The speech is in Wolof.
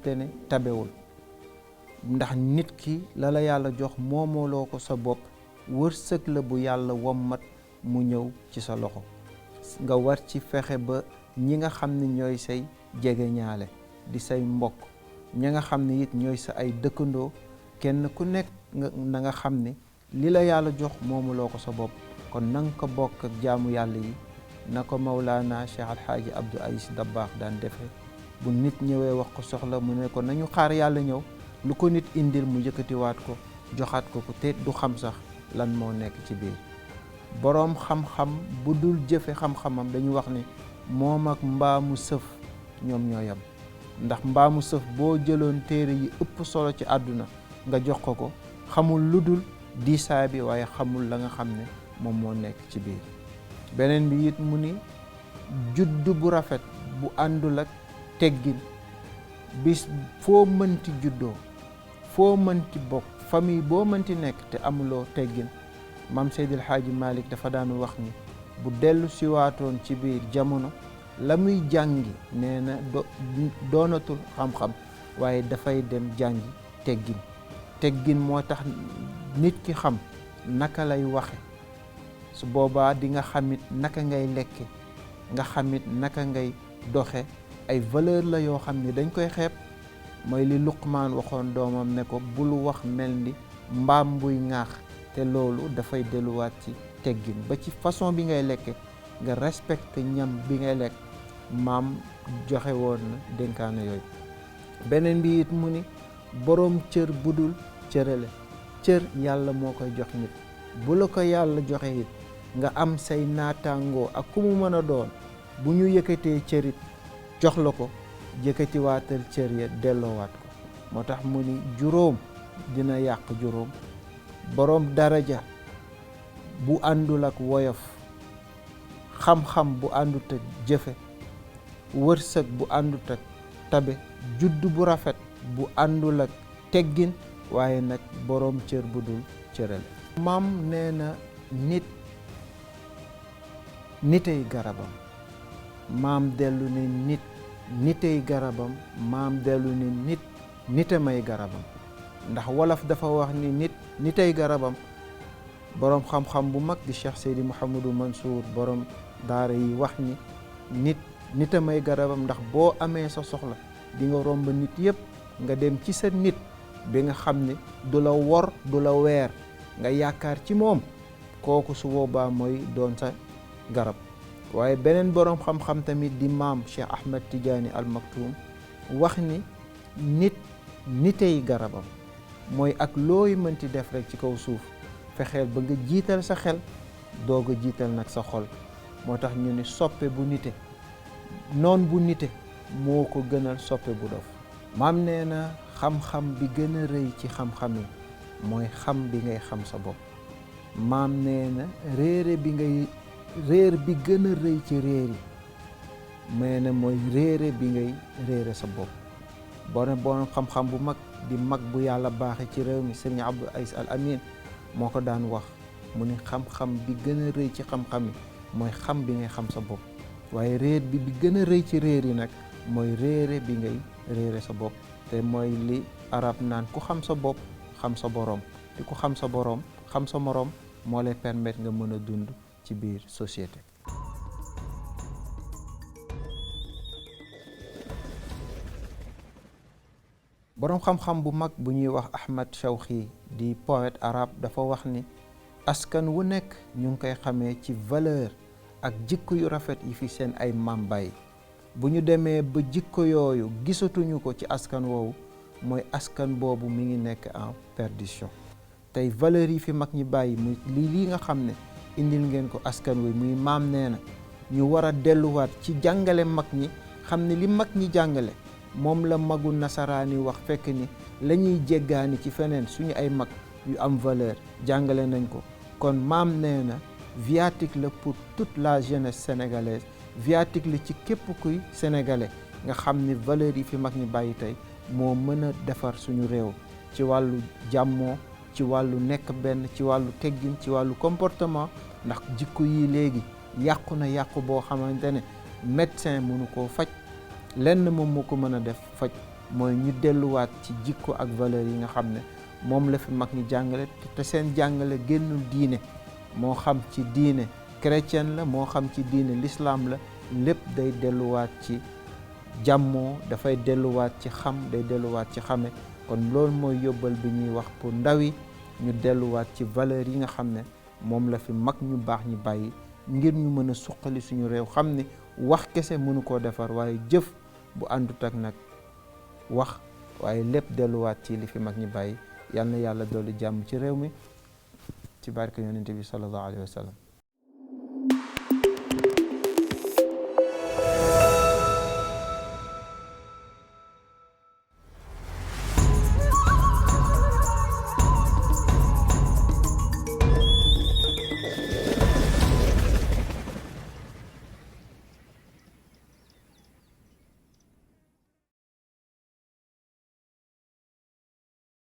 te ne tabewul ndax nit ki la la yàlla jox moomaloo ko sa bopp wërsëg la bu yàlla wommat mu ñëw ci sa loxo nga war ci fexe ba ñi nga xam ne ñooy say jege ñaale di say mbokk ñi nga xam ne it ñooy sa ay dëkkandoo kenn ku nekk na nga xam ne li la yàlla jox moomuloo ko sa bopp kon na nga ko bokk ak jaamu yàlla yi na ko Mawlaana Cheikh Alhaaji Abdou Aziz Dabakh daan defee bu nit ñëwee wax ko soxla mu ne ko nañu xaar yàlla ñëw lu ko nit indil mu yëkkatiwaat ko joxaat ko te du xam sax lan moo nekk ci biir boroom xam-xam bu dul jëfe xam-xamam dañu wax ni moom ak mbaamu sëf ñoom ñoo yem ndax mbaamu sëf boo jëloon téere yi ëpp solo ci àdduna nga jox ko xamul lu dul diisaay bi waaye xamul la nga xam ne moom moo nekk ci biir beneen bi it mu ni juddu bu rafet bu àndul ak teggin bis foo mënti juddoo foo mënti bokk famille boo mënti nekk te amuloo teggin maam Seydil Hadji Malick dafa daan wax ni bu dellu siwaatoon ci biir jamono la muy jàngi nee na doonatul xam-xam waaye dafay dem jàngi teggin moo tax nit ki xam naka lay waxe su boobaa di nga xamit naka ngay lekke nga xamit naka ngay doxe ay valeur la yoo xam ne dañ koy xeeb mooy li Luqmaan waxoon doomam ne ko bul wax mel ni mbaam buy ŋaax te loolu dafay delluwaat ci teggin ba ci façon bi ngay lekke nga respecté ñam bi ngay lekk maam joxe woon na dénkaane yooyu beneen bi it mu ni boroom cër budul cërale cër yàlla moo koy jox nit bu la ko yàlla joxe it nga am say naataangoo ak ku mu mën a doon bu ñu yëkkatee cërit jox la ko yëkkatiwaatal cër ya delloowaat ko moo tax mu ni juróom dina yàq juróom boroom daraja bu àndul ak woyof xam-xam bu àndut ak jëfe wërsëg bu àndut ak tabe judd bu rafet bu àndul ak teggin waaye nag boroom cër bu dul cëral maam nee na nitay garabam maam dellu ne nitay garabam maam dellu ne nite may garabam ndax wolof dafa wax ni nitay garabam boroom xam-xam bu mag di Cheikh Seydi Mouhamadou Mansour boroom daara yi wax ni nite may garabam ndax boo amee sa soxla di nga romb nit yépp nga dem ci sa nit bi nga xam ne du la wor du la weer nga yaakaar ci moom kooku su boobaa mooy doon sa garab waaye beneen boroom xam-xam tamit di maam Cheikh Ahmed Tidiane Al Maktoum wax ni nitey garabam mooy ak looy mënti def rek ci kaw suuf fexeel ba nga jiital sa xel doog a jiital nag sa xol moo tax ñu ni soppe bu nite noon bu nite moo ko gënal soppe bu dof maam nee na xam-xam bi gën a rëy ci xam-xam yi mooy xam bi ngay xam sa bopp maam nee na réer bi gën a rëy ci réer yi mais ne mooy réere bi ngay réere sa bopp borom xam-xam bu mag di mag bu yàlla baaxe ci réew mi Serigne Abdou Aziz Al Amin moo ko daan wax mu ni xam-xam bi gën a rëy ci xam-xam yi mooy xam bi ngay xam sa bopp waaye réer bi gën a rëy ci réer yi nag mooy réere bi ngay réere sa bopp te mooy li arab naan ku xam sa bopp xam sa boroom te ku xam sa boroom xam sa moroom moo lay permettre nga mën a dund ci biir société. boroom xam-xam bu mag bu ñuy wax Ahmad Shawqi di poète arabe dafa wax ni askan wu nekk ñu ngi koy xamee ci valeur ak jikko yu rafet yi fi seen ay maam bàyyi bu ñu demee ba jikko yooyu gisatuñu ko ci askan woowu mooy askan boobu mi ngi nekk en perdition tey valeur yi fi mag ñi bàyyi muy lii nga xam ne indil ngeen ko askan wi muy maam nee na ñu war a delluwaat ci jàngale mag ñi xam ne li mag ñi jàngale moom la magu nasaraani wax fekk ni la ñuy jéggaani ci feneen suñu ay mag yu am valeur jàngale nañ ko kon maam nee na viatique la pour toute la jeunesse sénégalaise viatique la ci képp kuy sénégalais nga xam ni valeur yi fi mag ñi bàyyi tey moo mën a defar suñu réew ci wàllu jàmmoo ci wàllu nekk benn ci wàllu teggin ci wàllu comportement ndax jikko yi léegi yàqu na yàqu boo xamante ne médecin mënu koo faj lenn moom moo ko mën a def faj mooy ñu delluwaat ci jikko ak valeur yi nga xam ne moom la fi mag ñi jàngale te seen jàngale génnul diine, moo xam ci diine chrétienne la moo xam ci diine l'islam la, lépp day delluwaat ci jàmmoo, dafay delluwaat ci xam, day delluwaat ci xame. kon loolu mooy yóbbal bi ñuy wax pour ndaw yi ñu delluwaat ci valeur yi nga xam ne moom la fi mag ñu baax ñi bàyyi, ngir ñu mën a suqali suñu réew. xam ni wax kese mënu koo defar, waaye jëf bu àndut ak nag wax, waaye lépp delluwaat ci li fi mag ñi bàyyi. yal na yàlla dolli jàmm ci réew mi ci barke yonente bi sallallahu alayhi wa sallam.